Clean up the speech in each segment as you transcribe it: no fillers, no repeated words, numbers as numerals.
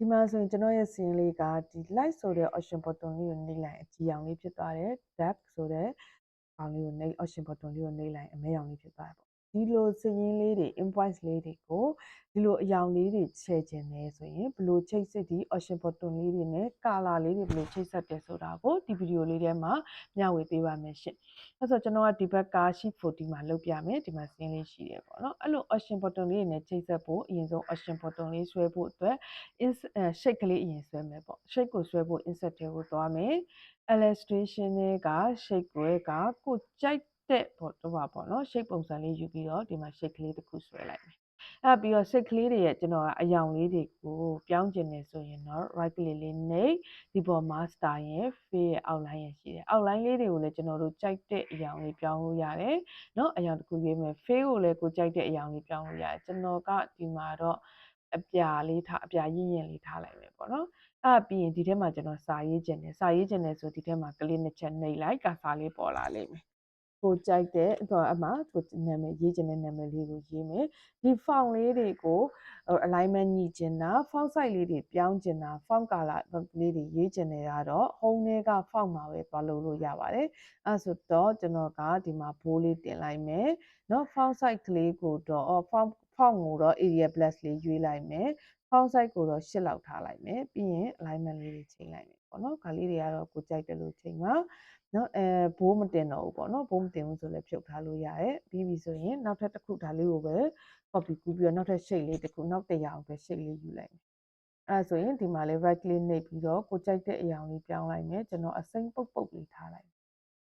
ဒီမှာဆိုရင်ကျွန်တော်ရဲ့စီရင်လေးကဒီ light ဆိုတဲ့ option button လေးကိုနှိပ်လိုက်အကြည်ရောင်လေးဖြစ်သွားတယ် depth ဆိုတဲ့ကောင်လေးကိုနှိပ် option button လေးကိုနှိပ်လိုက်အမဲရောင်လေးဖြစ်သွားတယ်ပေါ့ဒီလိုစီရင်လေးတွေ invoice လေးတွေကိုဒီလိုအရောင်လေးတွေချဲ့ခြင်းလဲဆိုရင်ဘယ်လိုချိတ်ဆက်ဒီ option button လေးတွေနဲ့ color လေးတွေဘယ်လိုချိတ်ဆက်တယ်ဆိုတာကိုဒီဗီဒီယိုလေးထဲမှာမျှဝေပေးပါမယ်ရှင့်အဲ့ဆိုကျွန်တော်ကဒီဘက်က sheet 40မှာလုပ်ပြမယ်ဒီမှာစီရင်လေးရှိတယ်ပေါ့နော်အဲ့လို option button လေးတွေနဲ့ချိတ်ဆက်ဖို့အရင်ဆုံး option button လေးဆွဲဖို့အတွက်shake ကလေးအရင်ဆွဲမယ်ပေါ့ shake ကိုဆွဲဖို့ insert ထဲကိုသွားမယ် illustration တွေက shake ကိုကြိုက်တဲ့ပေါ့နော် shape ပုံစံလေးယူပြီးတော့ဒီမှာ shake ကလေးတစ်ခုဆွဲလိုက်မယ်အဲ့ပြီးတော့ shake ကလေးတွေရဲ့ကျွန်တော်ကအရောင်လေးတွေကိုပြောင်းကျင်နေဆိုရင်တော့ right click လေးနှိပ်ဒီပေါ်မှာ style ရဲ့ fill ရဲ့ outline ရဲ့ရှိတယ် outline လေးတွေကိုလည်းကျွန်တော်တို့ကြိုက်တဲ့အရောင်လေးပြောင်းလို့ရတယ်เนาะအရောင်တစ်ခုရွေးမယ် fill ကိုလည်းကိုကြိုက်တဲ့အရောင်လေးပြောင်းလို့ရတယ်ကျွန်တော်ကဒီမှာတော့အပြာလေးထားအပြာရင့်ရင့်လေးထားလိုက်မယ်ပေါ့နော်အဲ့ပြီးရင်ဒီထဲမှာကျွန်တော်စာရေးခြင်းတယ်ဆိုဒီထဲမှာကလေးနှစ်ချက်နှိပ်လိုက်ကာစာလေးပေါ်လာလိမ့်မယ်ကိုကြိုက်တဲ့အမှကိုနာမည်ရေးခြင်းတဲ့နာမည်လေးကိုရေးမယ်ဒီ font လေးတွေကို alignment ညှိခြင်းတာ font size လေးတွေပြောင်းခြင်းတာ font color လေးတွေရေးခြင်းတွေကတော့ home ထဲက font မှာပဲသွားလုပ်လို့ရပါတယ်အဲ့ဆိုတော့ကျွန်တော်ကဒီမှာဘိုးလေးတင်လိုက်မယ်เนาะ font size ကလေးကိုတော့ font ကိုတော့ Arial plus လေးရွေးလိုက်မယ် font size ကိုတော့8လောက်ထားလိုက်မယ်ပြီးရင် alignment လေးတွေချိန်လိုက်မယ်ပေါ့နော်ခါလေးတွေကတော့ကိုကြိုက်တယ်လို့ချိန်ပါနော်ဘိုးမတင်တော့ဘူးပေါ့နော်ဘိုးမတင်ဘူးဆိုလည်းဖြုတ်ထားလို့ရတယ်ပြီးပြီဆိုရင်နောက်ထပ်တစ်ခုဒါလေးကိုပဲ copy ကူးပြီးတော့နောက်ထပ် shape လေးတစ်ခုနောက်တစ်ရာအောင်ပဲ shape လေးယူလိုက်မယ်အဲ့ဆိုရင်ဒီမှာလေး right click နှိပ်ပြီးတော့ကိုကြိုက်တဲ့အရာလေးပြောင်းလိုက်မယ်ကျွန်တော်အစိမ်းပုတ်ပုတ်လေးထားလိုက်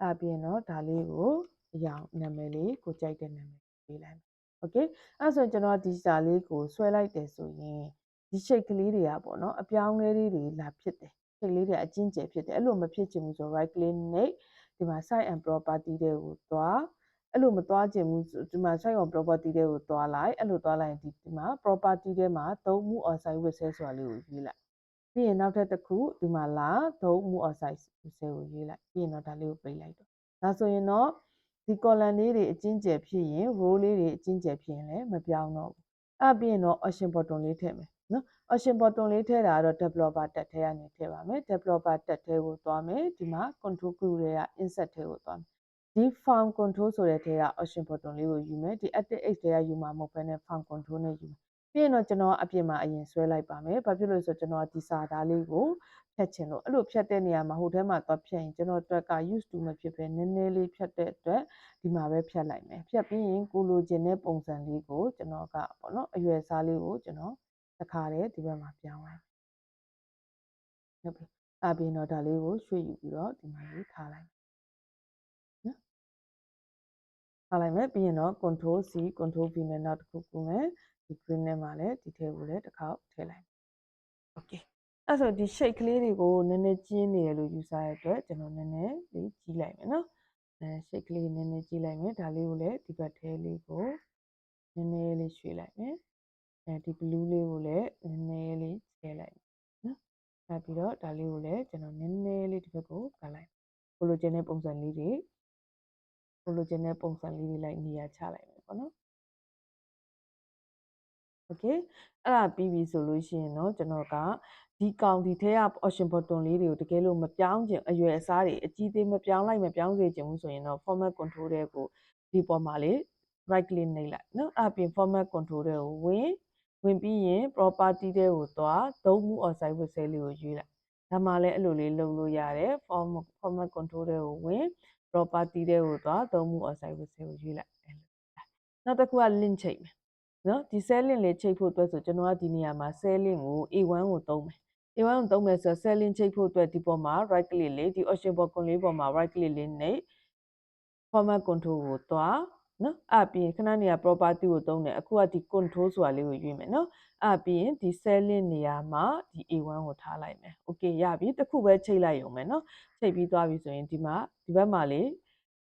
အဲ့ပြီးရင်တော့ဒါလေးကိုအရာနာမည်လေးကိုကြိုက်တဲ့နာမည်ပေးလိုက်မယ် okay အဲ့ဆိုရင်ကျွန်တော်ဒီစာလေးကိုဆွဲလိုက်တယ်ဆိုရင်ဒီ shape ကလေးတွေကပေါ့နော်အပြောင်းလဲလေးတွေလာဖြစ်တယ် shape လေးတွေအကျဉ်းကျယ်ဖြစ်တယ်အဲ့လိုမဖြစ်ချင်ဘူးဆို right click နှိပ်ဒီမှာ size and property တွေကိုသွားအဲ့လိုမသွားချင်ဘူးဒီမှာ size and property တွေကိုသွားလိုက်အဲ့လိုသွားလိုက်ရင်ဒီမှာ property ထဲမှာသုံးမှု or size width ဆိုတာလေးကိုရွေးလိုက်ပြီးရင်နောက်ထပ်တစ်ခုဒီမှာလာသုံးမှု or size width ကိုရွေးလိုက်ပြီးရင်တော့ဒါလေးကိုပိတ်လိုက်တော့ဒါဆိုရင်တော့ဒီ column လေးတွေအကျဉ်းကျယ်ဖြစ်ရင် row လေးတွေအကျဉ်းကျယ်ဖြစ်ရင်လည်းမပြောင်းတော့ဘူးအဲ့ပြီးရင်တော့ option button လေးထည့်မယ်နော် option button လေးထည့်တာကတော့ developer tab ထဲကနေထည့်ပါမယ် developer tab ထဲကိုသွားမယ်ဒီမှာ control group တွေက insert ထဲကိုသွားမယ်ဒီ font control ဆိုတဲ့ထဲက option button လေးကိုယူမယ်ဒီ active H ထဲကယူမှာမဟုတ်ဘဲနဲ့ font control နဲ့ယူမယ်ပြီးရင်တော့ကျွန်တော်အပြင်မှာအရင်ဆွဲလိုက်ပါမယ်ဘာဖြစ်လို့လဲဆိုတော့ကျွန်တော်ဒီစာသားလေးကိုဖြတ်ချင်လို့အဲ့လိုဖြတ်တဲ့နေရာမှာဟိုထဲမှာသွားဖြတ်ရင်ကျွန်တော်အတွက်က use to မဖြစ်ဘဲနည်းနည်းလေးဖြတ်တဲ့အတွက်ဒီမှာပဲဖြတ်လိုက်မယ်ဖြတ်ပြီးရင်ကိုလိုချင်တဲ့ပုံစံလေးကိုကျွန်တော်ကပေါ့နော်အရွယ်စားလေးကိုကျွန်တော်တစ်ခါတည်းဒီဘက်မှာပြောင်းလိုက်ဟုတ်ပြီအပြင်တော့ဒါလေးကိုရွှေ့ယူပြီးတော့ဒီမှာလေးထားလိုက်နော်ထားလိုက်မယ်ပြီးရင်တော့ control C control V နဲ့နောက်တစ်ခုကူးမယ်ဒီ green နဲ့မှာလည်းဒီထဲကိုလည်းတစ်ခါထည့်လိုက် okay အဲ့ဆိုဒီ shape ကလေးတွေကိုနည်းနည်းကျင်းနေရလို့ယူဆရတဲ့အတွက်ကျွန်တော်နည်းနည်းလေးကြီးလိုက်မယ်နော်shape ကလေးနည်းနည်းကြီးလိုက်မယ်ဒါလေးကိုလည်းဒီဘက်ထဲလေးကိုနည်းနည်းလေးရွှေ့လိုက်မယ်ဒီ blue လေးကိုလည်းနည်းနည်းလေးချဲလိုက်နော်နောက်ပြီးတော့ဒါလေးကိုလည်းကျွန်တော်နည်းနည်းလေးဒီဘက်ကိုကပ်လိုက်ကိုလိုချင်တဲ့ပုံစံလေးတွေလိုက်နေရာချလိုက်မယ်ပေါ့နော် okay အဲ့ဒါပြီးပြီဆိုလို့ရှိရင်တော့ကျွန်တော်ကဒီကောင်ဒီထဲက option button လေးတွေကိုတကယ်လို့မပြောင်းချင်အရွယ်အစားတွေအကြီးသေးမပြောင်းလိုက်မပြောင်းစေချင်ဘူးဆိုရင်တော့ format control တွေကိုဒီပေါ်မှာလေ right click နှိပ်လိုက်နော်အဲ့ပြင် format control တွေကိုဝင်ပြီးရင် property တွေကိုသွားသုံးမှု or size width လေးကိုရွေးလိုက်ဒါမှလည်းအဲ့လိုလေးလုပ်လို့ရတယ် format control တွေကိုဝင် property တွေကိုသွားသုံးမှု or size width ကိုရွေးလိုက်နောက်တစ်ခုက link ချိန်မယ်နော်ဒီ cell link လေးချိန်ဖို့အတွက်ဆိုကျွန်တော်ကဒီနေရာမှာ cell link ကို A1 ကိုသုံးမယ် A1 ကိုသုံးမယ်ဆိုတော့ cell link ချိန်ဖို့အတွက်ဒီပေါ်မှာ right click လေးဒီ option button လေးပေါ်မှာ right click လေးနှိပ် format control ကိုသွားနော်အဲ့ပြီးခဏနေရာ property ကိုသုံးတယ်အခုကဒီ control ဆိုတာလေးကိုရွေးမယ်နော်အဲ့ပြီးရင်ဒီ cell link နေရာမှာဒီ A1 ကိုထားလိုက်မယ် okay ရပြီတစ်ခုပဲချိန်လိုက်ရုံပဲနော်ချိန်ပြီးသွားပြီဆိုရင်ဒီဘက်မှာလေ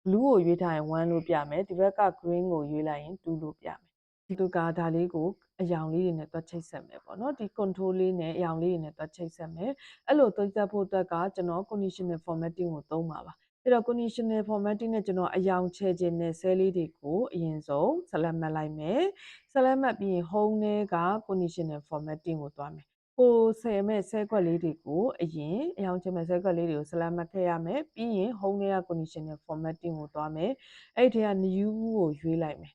blue ကိုရွေးထားရင်1လို့ပြမယ်ဒီဘက်က green ကိုရွေးလိုက်ရင်2လို့ပြမယ်ဒီလိုကဒါလေးကိုအရောင်လေးတွေနဲ့တွက်ချိတ်ဆက်မယ်ပေါ့နော်ဒီ control လေးနဲ့အရောင်လေးတွေနဲ့တွက်ချိတ်ဆက်မယ်အဲ့လိုတွက်ဆက်ဖို့အတွက်ကကျွန်တော် conditional formatting ကိုသုံးပါပါအဲ့တော့ conditional formatting နဲ့ကျွန်တော်အရောင်ချဲခြင်းနဲ့ cell လေးတွေကိုအရင်ဆုံး select မှတ်လိုက်မယ် select မှတ်ပြီးရင် home ထဲက conditional formatting ကိုသွားမယ် ကိုဆယ်မဲ့ဆဲကွက်လေးတွေကိုအရင်အယောင်ချင်မဲ့ဆဲကွက်လေးတွေကိုဆလာမှတ်ခဲ့ရမယ်ပြီးရင် home တွေက conditional formatting ကိုသွားမယ်အဲ့ဒီက new ကိုရွေးလိုက်မယ်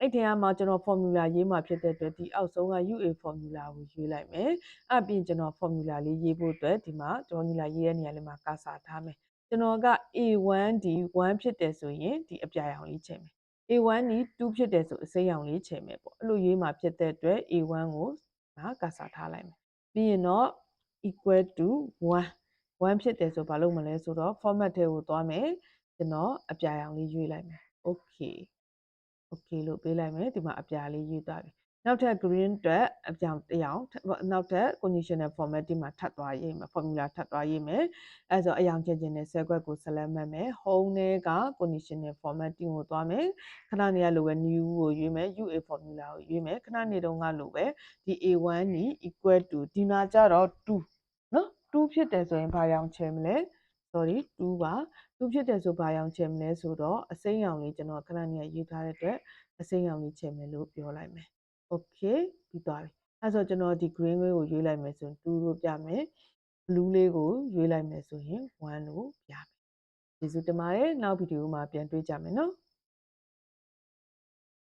အဲ့ဒီမှာကျွန်တော် formula ရေးမှာဖြစ်တဲ့အတွက်ဒီအောက်ဆုံးက UA formula ကိုရွေးလိုက်မယ်အဲ့ပြီးကျွန်တော် formula လေးရေးဖို့အတွက်ဒီမှာ formula ရေးတဲ့နေရာလေးမှာ cursor ထားမယ်ကျွန်တော်က A1 ဒီ1ဖြစ်တယ်ဆိုရင်ဒီအပြာရောင်လေးချိန်မယ် A1 ဒီ2ဖြစ်တယ်ဆိုအစိမ်းရောင်လေးချိန်မယ်ပေါ့အဲ့လိုရေးမှာဖြစ်တဲ့အတွက် A1 ကိုဒါ cursor ထားလိုက်မယ်ပြီးရင်တော့ equal to 1ဖြစ်တယ်ဆိုဘာလုပ်မလဲဆိုတော့ format ထဲကိုသွားမယ်ကျွန်တော်အပြာရောင်လေးရွေးလိုက်မယ် okay လို့ပေးလိုက်မယ်ဒီမှာအပြာလေးရွေးသွားပြီနောက်ထပ် green အတွက်အပြောင်တစ်ယောင်နောက်ထပ် conditional formatting မှာထပ်သွားရေးမယ် formula ထပ်သွားရေးမယ်အဲဆိုအယောင်ချင်တဲ့ cell ကွက်ကို select မှတ်မယ် home ထဲက conditional formatting ကိုသွားမယ်ခဏနေရလိုပဲ new ကိုရွေးမယ် UA formula ကိုရွေးမယ်ခဏနေတော့ကလိုပဲဒီ A1 นี่ equal to ဒီမှာကြတော့2နော်2ဖြစ်တယ်ဆိုရင်ဘာရောင်ချယ်မလဲ sorry 2ပါ2ဖြစ်တယ်ဆိုဘာရောင်ချယ်မလဲဆိုတော့အစိမ်းရောင်လေးကျွန်တော်ခဏနေရရေးထားတဲ့အတွက်အစိမ်းရောင်လေးချယ်မယ်လို့ပြောလိုက်မယ် okay ပြီးသွားပြီအဲဆိုကျွန်တော်ဒီ green လေးကိုရွေးလိုက်မယ်ဆိုရင်2လို့ပြမယ် blue လေးကိုရွေးလိုက်မယ်ဆိုရင်1လို့ပြမယ်ကျေးဇူးတင်ပါတယ်နောက်ဗီဒီယိုမှာပြန်တွေ့ကြမယ်နော်